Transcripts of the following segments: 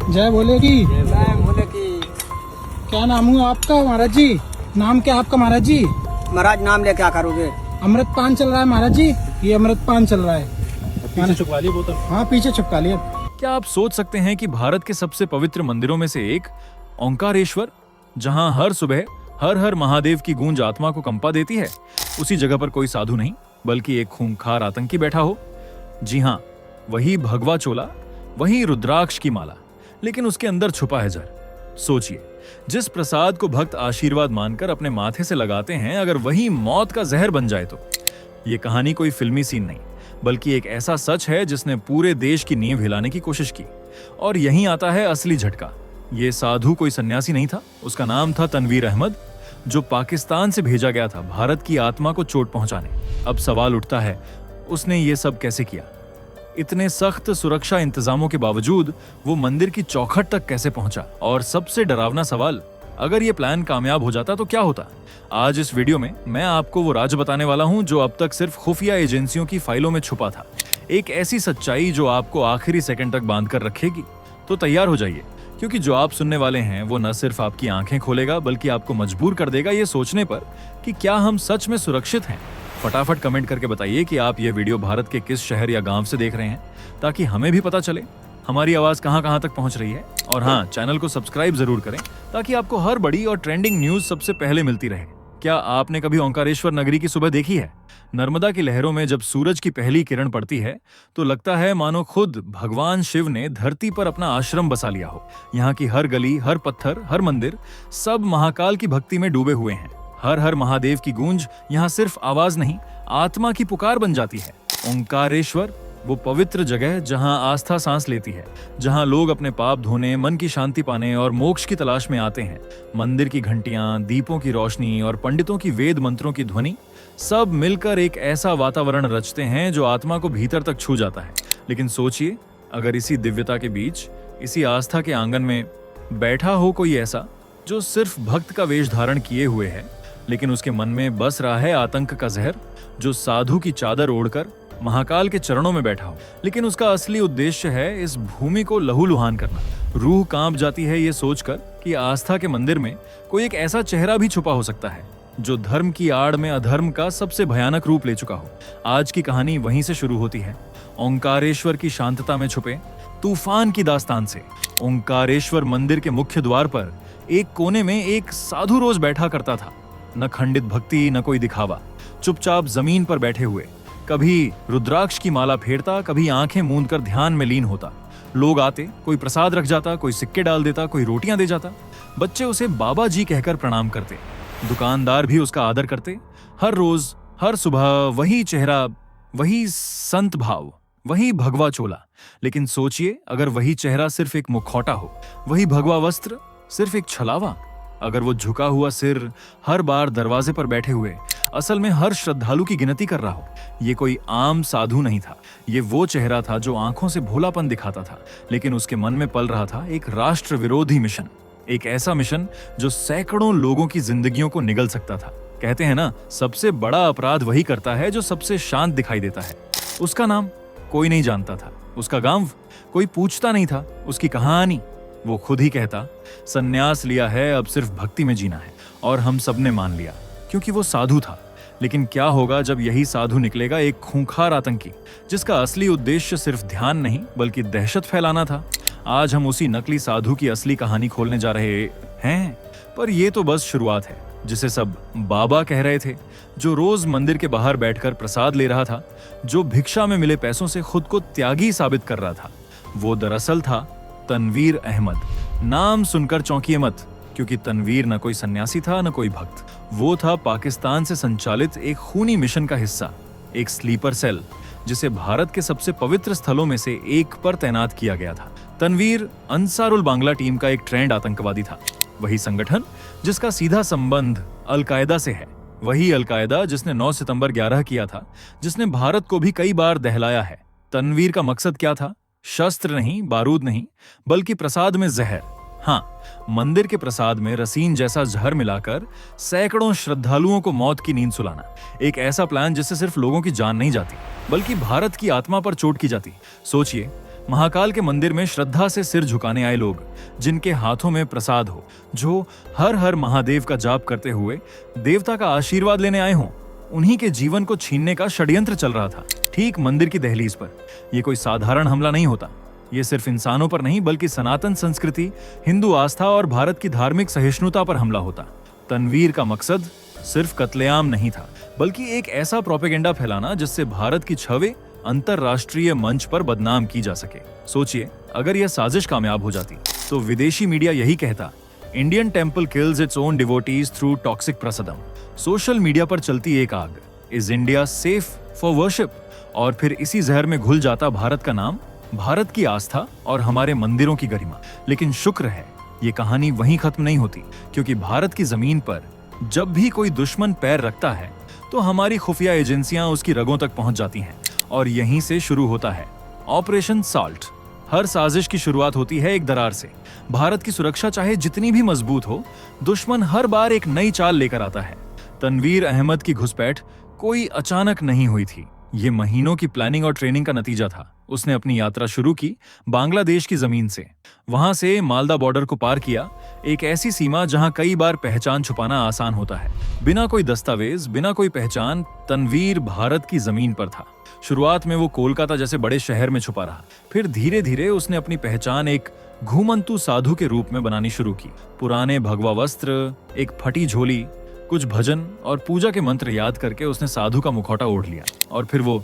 जय भोले की। जय भोले की। क्या नाम हुआ आपका महाराज जी? नाम क्या आपका महाराज जी? महाराज नाम ले क्या करोगे? अमृत पान चल रहा है महाराज जी, ये अमृत पान चल रहा है। पीछे छुपा ली बोतल। हाँ पीछे छुपका लिया। क्या आप सोच सकते हैं कि भारत के सबसे पवित्र मंदिरों में से एक ओंकारेश्वर, जहां हर सुबह हर हर महादेव की गूंज आत्मा को कंपा देती है, उसी जगह पर कोई साधु नहीं बल्कि एक खूंखार आतंकी बैठा हो? जी हाँ, वही भगवा चोला, वही रुद्राक्ष की माला, लेकिन उसके अंदर छुपा है जहर। सोचिए, जिस प्रसाद को भक्त आशीर्वाद मानकर अपने माथे से लगाते हैं, अगर वही मौत का जहर बन जाए तो? ये कहानी कोई फिल्मी सीन नहीं, बल्कि एक ऐसा सच है जिसने पूरे देश की नींव हिलाने की कोशिश की। और यहीं आता है असली झटका। ये साधु कोई सन्यासी नहीं था, उसका नाम था तनवीर अहमद, जो पाकिस्तान से भेजा गया था भारत की आत्मा को चोट पहुंचाने। अब सवाल उठता है, उसने ये सब कैसे किया? इतने सख्त सुरक्षा इंतजामों के बावजूद वो मंदिर की चौखट तक कैसे पहुंचा? और सबसे डरावना सवाल, अगर ये प्लान कामयाब हो जाता तो क्या होता? आज इस वीडियो में मैं आपको वो राज बताने वाला हूं जो अब तक सिर्फ खुफिया एजेंसियों की फाइलों में छुपा था। एक ऐसी सच्चाई जो आपको आखिरी सेकंड तक बांध कर रखेगी। तो तैयार हो जाइए, क्योंकि जो आप सुनने वाले हैं वो न सिर्फ आपकी आंखें खोलेगा, बल्कि आपको मजबूर कर देगा ये सोचने पर कि क्या हम सच में सुरक्षित हैं। फटाफट कमेंट करके बताइए कि आप ये वीडियो भारत के किस शहर या गांव से देख रहे हैं, ताकि हमें भी पता चले हमारी आवाज कहां कहां तक पहुंच रही है। और हाँ, चैनल को सब्सक्राइब जरूर करें, ताकि आपको हर बड़ी और ट्रेंडिंग न्यूज सबसे पहले मिलती रहे। क्या आपने कभी ओंकारेश्वर नगरी की सुबह देखी है? नर्मदा की लहरों में जब सूरज की पहली किरण पड़ती है तो लगता है मानो खुद भगवान शिव ने धरती पर अपना आश्रम बसा लिया हो। यहाँ की हर गली, हर पत्थर, हर मंदिर, सब महाकाल की भक्ति में डूबे हुए हैं। हर हर महादेव की गूंज यहाँ सिर्फ आवाज नहीं, आत्मा की पुकार बन जाती है। ओंकारेश्वर वो पवित्र जगह जहां आस्था सांस लेती है, जहां लोग अपने पाप धोने, मन की शांति पाने और मोक्ष की तलाश में आते हैं। मंदिर की घंटियां, दीपों की रोशनी और पंडितों की वेद मंत्रों की ध्वनि सब मिलकर एक ऐसा वातावरण रचते हैं जो आत्मा को भीतर तक छू जाता है। लेकिन सोचिए, अगर इसी दिव्यता के बीच, इसी आस्था के आंगन में बैठा हो कोई ऐसा जो सिर्फ भक्त का वेश धारण किए हुए है, लेकिन उसके मन में बस रहा है आतंक का जहर, जो साधु की चादर ओढ़कर महाकाल के चरणों में बैठा हो, लेकिन उसका असली उद्देश्य है इस भूमि को लहूलुहान करना। रूह कांप जाती है ये सोचकर कि आस्था के मंदिर में कोई एक ऐसा चेहरा भी छुपा हो सकता है जो धर्म की आड़ में अधर्म का सबसे भयानक रूप ले चुका हो। आज की कहानी वहीं से शुरू होती है, ओंकारेश्वर की शांतता में छुपे तूफान की दास्तान से। ओंकारेश्वर मंदिर के मुख्य द्वार पर एक कोने में एक साधु रोज बैठा करता था। न खंडित भक्ति, न कोई दिखावा, चुपचाप जमीन पर बैठे हुए, कभी रुद्राक्ष की माला फेरता, कभी आंखें मूंदकर ध्यान में लीन होता। लोग आते, कोई प्रसाद रख जाता, कोई सिक्के डाल देता, कोई रोटियां दे जाता। बच्चे उसे बाबा जी कहकर प्रणाम करते, दुकानदार भी उसका आदर करते। हर रोज, हर सुबह वही चेहरा, वही संत भाव, वही भगवा चोला। लेकिन सोचिए, अगर वही चेहरा सिर्फ एक मुखौटा हो, वही भगवा वस्त्र सिर्फ एक छलावा, अगर वो झुका हुआ सिर हर बार दरवाजे पर बैठे हुए असल में हर श्रद्धालु की गिनती कर रहा हो। ये कोई आम साधु नहीं था, ये वो चेहरा था जो आंखों से भोलापन दिखाता था, लेकिन उसके मन में पल रहा था एक राष्ट्र विरोधी मिशन। एक ऐसा मिशन जो सैकड़ों लोगों की जिंदगियों को निगल सकता था। कहते हैं ना, सबसे बड़ा अपराध वही करता है जो सबसे शांत दिखाई देता है। उसका नाम कोई नहीं जानता था, उसका गांव कोई पूछता नहीं था, उसकी कहानी वो खुद ही कहता, सन्यास लिया है, अब सिर्फ भक्ति में जीना है। और हम सबने मान लिया, क्योंकि वो साधु था। लेकिन क्या होगा जब यही साधु निकलेगा एक खूंखार आतंकी, जिसका असली उद्देश्य सिर्फ ध्यान नहीं बल्कि दहशत फैलाना था? आज हम उसी नकली साधु की असली कहानी खोलने जा रहे हैं। पर यह तो बस शुरुआत है, जिसे सब बाबा कह रहे थे, जो रोज मंदिर के बाहर बैठकर प्रसाद ले रहा था, जो भिक्षा में मिले पैसों से खुद को त्यागी साबित कर रहा था। वो दरअसल था तनवीर अहमद। नाम सुनकर चौंकिए मत, क्योंकि तनवीर न कोई सन्यासी था, न कोई भक्त। वो था पाकिस्तान से संचालित एक खूनी मिशन का हिस्सा, एक स्लीपर सेल, जिसे भारत के सबसे पवित्र स्थलों में से एक पर तैनात किया गया था। तनवीर अंसारुल बांग्ला टीम का एक ट्रेंड आतंकवादी था, वही संगठन जिसका सीधा संबंध अलकायदा से है, वही अलकायदा जिसने 9 सितंबर 11 किया था, जिसने भारत को भी कई बार दहलाया है। तनवीर का मकसद क्या था? शस्त्र नहीं, बारूद नहीं, बल्कि प्रसाद में जहर। हाँ, मंदिर के प्रसाद में रसीन जैसा जहर मिलाकर सैकड़ों श्रद्धालुओं को मौत की नींद सुलाना। एक ऐसा प्लान जिससे सिर्फ लोगों की जान नहीं जाती, बल्कि भारत की आत्मा पर चोट की जाती। सोचिए, महाकाल के मंदिर में श्रद्धा से सिर झुकाने आए लोग, जिनके हाथों में प्रसाद हो, जो हर हर महादेव का जाप करते हुए देवता का आशीर्वाद लेने आए हों, उन्हीं के जीवन को छीनने का षड्यंत्र चल रहा था ठीक मंदिर की दहलीज पर। यह कोई साधारण हमला नहीं होता। ये सिर्फ इंसानों पर नहीं बल्कि सनातन संस्कृति, हिंदू आस्था और भारत की धार्मिक सहिष्णुता पर हमला होता। तनवीर का मकसद सिर्फ कत्लेआम नहीं था, बल्कि एक ऐसा प्रोपेगेंडा फैलाना जिससे भारत की छवि अंतरराष्ट्रीय मंच पर बदनाम की जा सके। सोचिए, अगर यह साजिश कामयाब हो जाती तो विदेशी मीडिया यही कहता, Indian temple kills its own devotees through toxic prasadam. Social media पर चलती एक आग, is India safe for worship? और फिर इसी जहर में घुल जाता भारत का नाम, भारत की आस्था और हमारे मंदिरों की गरिमा। लेकिन शुक्र है, ये कहानी वहीं खत्म नहीं होती, क्योंकि भारत की जमीन पर जब भी कोई दुश्मन पैर रखता है तो हमारी खुफिया एजेंसियां उसकी रगों तक पहुंच जाती हैं, और यहीं से शुरू होता है ऑपरेशन सॉल्ट। हर साजिश की शुरुआत होती है एक दरार से। भारत की सुरक्षा चाहे जितनी भी मजबूत हो, दुश्मन हर बार एक नई चाल लेकर आता है। तनवीर अहमद की घुसपैठ कोई अचानक नहीं हुई थी। ये महीनों की प्लानिंग और ट्रेनिंग का नतीजा था। उसने अपनी यात्रा शुरू की बांग्लादेश की जमीन से, वहां से मालदा बॉर्डर को पार किया, एक ऐसी सीमा जहां कई बार पहचान छुपाना आसान होता है। बिना कोई दस्तावेज, बिना कोई पहचान, तनवीर भारत की जमीन पर था। शुरुआत में वो कोलकाता जैसे बड़े शहर में छुपा रहा, फिर धीरे धीरे उसने अपनी पहचान एक घूमंतु साधु के रूप में बनानी शुरू की। पुराने भगवा वस्त्र, एक फटी झोली, कुछ भजन और पूजा के मंत्र याद करके उसने साधु का मुखौटा ओढ़ लिया, और फिर वो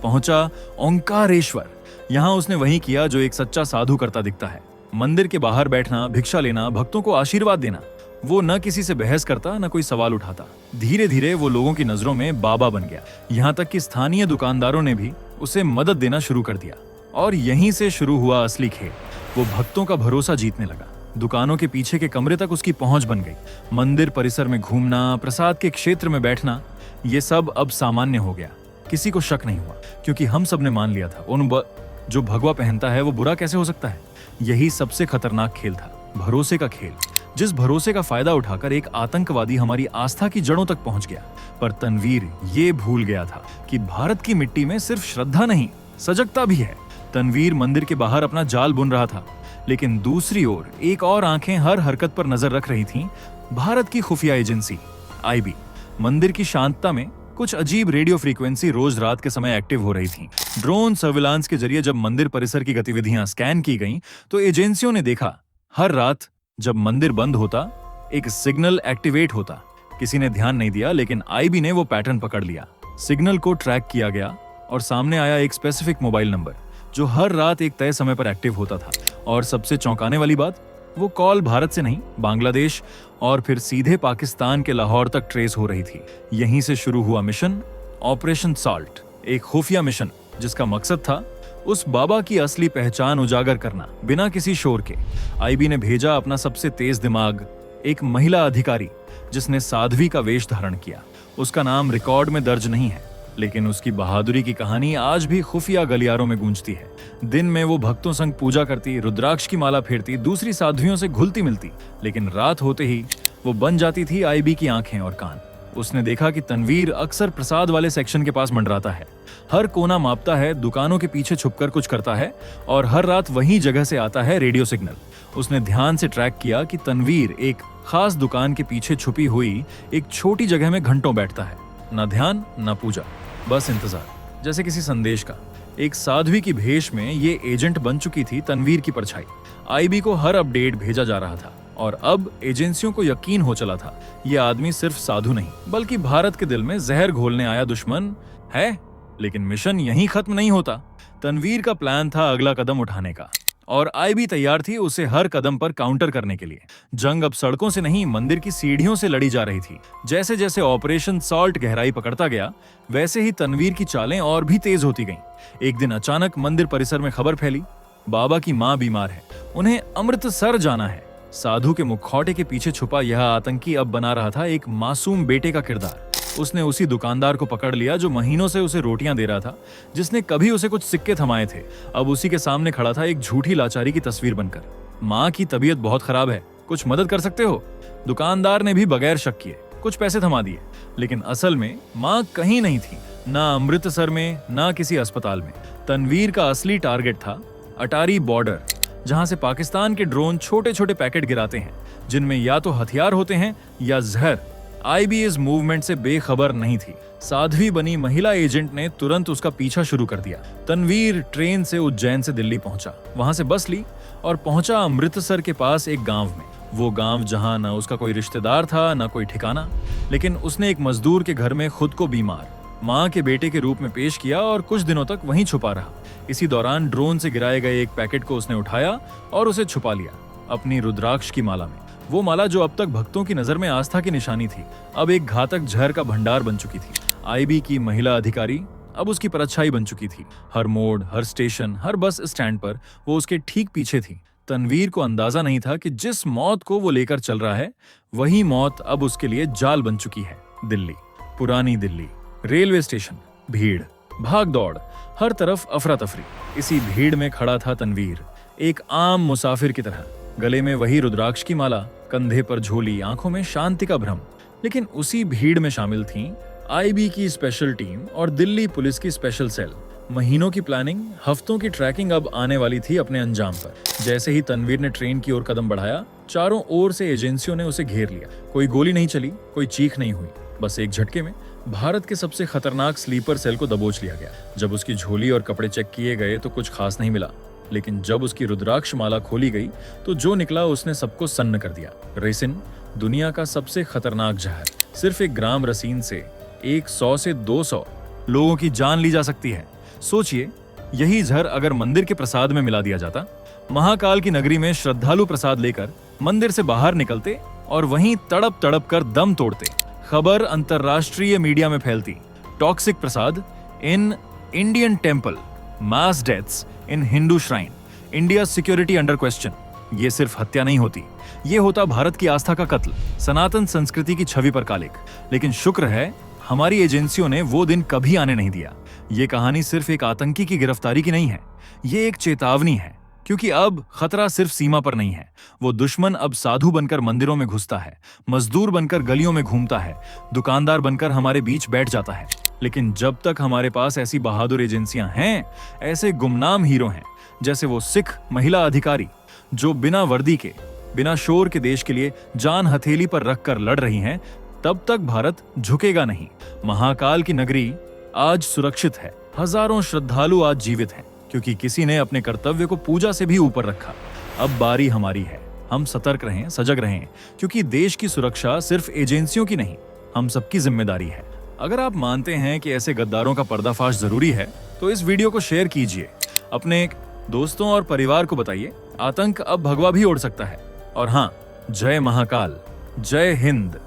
पहुंचा ओंकारेश्वर। यहाँ उसने वही किया जो एक सच्चा साधु करता दिखता है, मंदिर के बाहर बैठना, भिक्षा लेना, भक्तों को आशीर्वाद देना। वो न किसी से बहस करता, न कोई सवाल उठाता। धीरे धीरे वो लोगों की नजरों में बाबा बन गया। यहाँ तक कि स्थानीय दुकानदारों ने भी उसे मदद देना शुरू कर दिया, और यहीं से शुरू हुआ असली खेल। वो भक्तों का भरोसा जीतने लगा। दुकानों के पीछे के कमरे तक उसकी पहुंच बन गई। मंदिर परिसर में घूमना, प्रसाद के क्षेत्र में बैठना, ये सब अब सामान्य हो गया। किसी को शक नहीं हुआ, क्योंकि हम सब ने मान लिया था जो भगवा पहनता है वो बुरा कैसे हो सकता है। यही सबसे खतरनाक खेल था, भरोसे का खेल, जिस भरोसे का फायदा उठाकर एक आतंकवादी हमारी आस्था की जड़ों तक पहुंच गया। पर तनवीर ये भूल गया था कि भारत की मिट्टी में सिर्फ श्रद्धा नहीं, सजगता भी है। तनवीर मंदिर के बाहर अपना जाल बुन रहा था, लेकिन दूसरी ओर एक और आंखें हर हरकत पर नजर रख रही थीं, भारत की खुफिया एजेंसी आईबी। मंदिर की शांतता में कुछ अजीब रेडियो फ्रीक्वेंसी रोज रात के समय एक्टिव हो रही थीं। ड्रोन सर्विलांस के जरिए जब मंदिर परिसर की गतिविधियां स्कैन की गईं, तो एजेंसियों ने देखा हर रात जब मंदिर बंद होता, एक सिग्नल एक्टिवेट होता। किसी ने ध्यान नहीं दिया, लेकिन आईबी ने वो पैटर्न पकड़ लिया। सिग्नल को ट्रैक किया गया और सामने आया एक स्पेसिफिक मोबाइल नंबर जो हर रात एक तय समय पर एक्टिव होता था। और सबसे चौंकाने वाली बात, वो कॉल भारत से नहीं, बांग्लादेश और फिर सीधे पाकिस्तान के लाहौर तक ट्रेस हो रही थी। यहीं से शुरू हुआ मिशन ऑपरेशन सॉल्ट, एक खुफिया मिशन जिसका मकसद था उस बाबा की असली पहचान उजागर करना, बिना किसी शोर के। आईबी ने भेजा अपना सबसे तेज दिमाग, एक महिला अधिकारी जिसने साध्वी का वेश धारण किया। उसका नाम रिकॉर्ड में दर्ज नहीं है, लेकिन उसकी बहादुरी की कहानी आज भी खुफिया गलियारों में गूंजती है। दिन में वो भक्तों संग पूजा करती, रुद्राक्ष की माला फेरती, दूसरी साध्वियों से घुलती मिलती, लेकिन रात होते ही वो बन जाती थी आईबी की आंखें और कान। उसने देखा कि तनवीर अक्सर प्रसाद वाले सेक्शन के पास मंडराता है, हर कोना मापता है, दुकानों के पीछे छुपकर कुछ करता है, और हर रात वही जगह से आता है रेडियो सिग्नल। उसने ध्यान से ट्रैक किया कि तनवीर एक खास दुकान के पीछे छुपी हुई एक छोटी जगह में घंटों बैठता है, न ध्यान न पूजा, बस इंतजार, जैसे किसी संदेश का। एक साध्वी की भेष में ये एजेंट बन चुकी थी तनवीर की परछाई। आईबी को हर अपडेट भेजा जा रहा था, और अब एजेंसियों को यकीन हो चला था ये आदमी सिर्फ साधु नहीं, बल्कि भारत के दिल में जहर घोलने आया दुश्मन है। लेकिन मिशन यहीं खत्म नहीं होता। तनवीर का प्लान था अगला कदम उठाने का, और आईबी तैयार थी उसे हर कदम पर काउंटर करने के लिए। जंग अब सड़कों से नहीं, मंदिर की सीढ़ियों से लड़ी जा रही थी। जैसे जैसे ऑपरेशन सॉल्ट गहराई पकड़ता गया, वैसे ही तनवीर की चालें और भी तेज होती गईं। एक दिन अचानक मंदिर परिसर में खबर फैली, बाबा की मां बीमार है, उन्हें अमृतसर जाना है। साधु के मुखौटे के पीछे छुपा यह आतंकी अब बना रहा था एक मासूम बेटे का किरदार। उसने उसी दुकानदार को पकड़ लिया जो महीनों से उसे रोटियां दे रहा था, जिसने कभी उसे कुछ सिक्के थमाए थे। अब उसी के सामने खड़ा था एक झूठी लाचारी की तस्वीर बनकर। माँ की तबीयत बहुत खराब है, कुछ मदद कर सकते हो? दुकानदार ने भी बगैर शक किए कुछ पैसे थमा दिए, लेकिन असल में माँ कहीं नहीं थी, ना अमृतसर में, ना किसी अस्पताल में। तनवीर का असली टारगेट था अटारी बॉर्डर, जहां से पाकिस्तान के ड्रोन छोटे छोटे पैकेट गिराते हैं जिनमें या तो हथियार होते हैं या जहर। आईबीएस मूवमेंट से बेखबर नहीं थी। साध्वी बनी महिला एजेंट ने तुरंत उसका पीछा शुरू कर दिया। तनवीर ट्रेन से उज्जैन से दिल्ली पहुंचा, वहां से बस ली और पहुंचा अमृतसर के पास एक गांव में। वो गांव जहां न उसका कोई रिश्तेदार था न कोई ठिकाना, लेकिन उसने एक मजदूर के घर में खुद को बीमार माँ के बेटे के रूप में पेश किया और कुछ दिनों तक वहीं छुपा रहा। इसी दौरान ड्रोन से गिराए गए एक पैकेट को उसने उठाया और उसे छुपा लिया अपनी रुद्राक्ष की माला में। वो माला जो अब तक भक्तों की नजर में आस्था की निशानी थी, अब एक घातक जहर का भंडार बन चुकी थी। आईबी की महिला अधिकारी अब उसकी परछाई बन चुकी थी। हर मोड़, हर स्टेशन, हर बस स्टैंड पर वो उसके ठीक पीछे थी। तनवीर को अंदाजा नहीं था कि जिस मौत को वो लेकर चल रहा है, वही मौत अब उसके लिए जाल बन चुकी है। दिल्ली, पुरानी दिल्ली, रेलवे स्टेशन, भीड़, भाग दौड़, हर तरफ अफरा तफरी। इसी भीड़ में खड़ा था तनवीर, एक आम मुसाफिर की तरह। गले में वही रुद्राक्ष की माला, कंधे पर झोली, आंखों में शांति का भ्रम। लेकिन उसी भीड़ में शामिल थीं आईबी की स्पेशल टीम और दिल्ली पुलिस की स्पेशल सेल। महीनों की प्लानिंग, हफ्तों की ट्रैकिंग अब आने वाली थी अपने अंजाम पर। जैसे ही तनवीर ने ट्रेन की ओर कदम बढ़ाया, चारों ओर से एजेंसियों ने उसे घेर लिया। कोई गोली नहीं चली, कोई चीख नहीं हुई, बस एक झटके में भारत के सबसे खतरनाक स्लीपर सेल को दबोच लिया गया। जब उसकी झोली और कपड़े चेक किए गए तो कुछ खास नहीं मिला, लेकिन जब उसकी रुद्राक्ष माला खोली गई तो जो निकला उसने सबको सन्न कर दिया। रेसिन, दुनिया का सबसे खतरनाक जहर। सिर्फ एक ग्राम रसीन से 100 से 200 लोगों की जान ली जा सकती है। सोचिए, यही जहर अगर मंदिर के प्रसाद में मिला दिया जाता, महाकाल की नगरी में श्रद्धालु प्रसाद लेकर मंदिर से बाहर निकलते और वहीं तड़प तड़प कर दम तोड़ते। खबर अंतरराष्ट्रीय मीडिया में फैलती, toxic Prasad in Indian temple, mass deaths in Hindu shrine, India security under question. ये सिर्फ हत्या नहीं होती, ये होता भारत की आस्था का कत्ल, सनातन संस्कृति की छवि पर कालिक। लेकिन शुक्र है हमारी एजेंसियों ने वो दिन कभी आने नहीं दिया। ये कहानी सिर्फ एक आतंकी की गिरफ्तारी की नहीं है, ये एक चेतावनी है, क्योंकि अब खतरा सिर्फ सीमा पर नहीं है। वो दुश्मन अब साधु बनकर मंदिरों में घुसता है, मजदूर बनकर गलियों में घूमता है, दुकानदार बनकर हमारे बीच बैठ जाता है। लेकिन जब तक हमारे पास ऐसी बहादुर एजेंसियां हैं, ऐसे गुमनाम हीरो हैं, जैसे वो सिख महिला अधिकारी जो बिना वर्दी के, बिना शोर के देश के लिए जान हथेली पर रखकर लड़ रही हैं, तब तक भारत झुकेगा नहीं। महाकाल की नगरी आज सुरक्षित है, हजारों श्रद्धालु आज जीवित हैं, क्योंकि किसी ने अपने कर्तव्य को पूजा से भी ऊपर रखा। अब बारी हमारी है, हम सतर्क रहें, सजग रहें, क्योंकि देश की सुरक्षा सिर्फ एजेंसियों की नहीं, हम सबकी जिम्मेदारी है। अगर आप मानते हैं कि ऐसे गद्दारों का पर्दाफाश जरूरी है, तो इस वीडियो को शेयर कीजिए, अपने दोस्तों और परिवार को बताइए। आतंक अब भगवा भी उड़ सकता है। और हाँ, जय महाकाल, जय हिंद।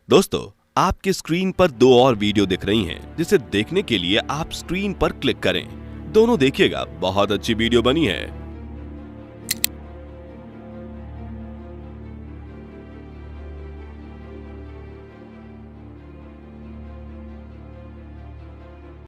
दोस्तों, आपके स्क्रीन पर 2 और वीडियो दिख रही हैं, जिसे देखने के लिए आप स्क्रीन पर क्लिक करें। दोनों देखिएगा, बहुत अच्छी वीडियो बनी है।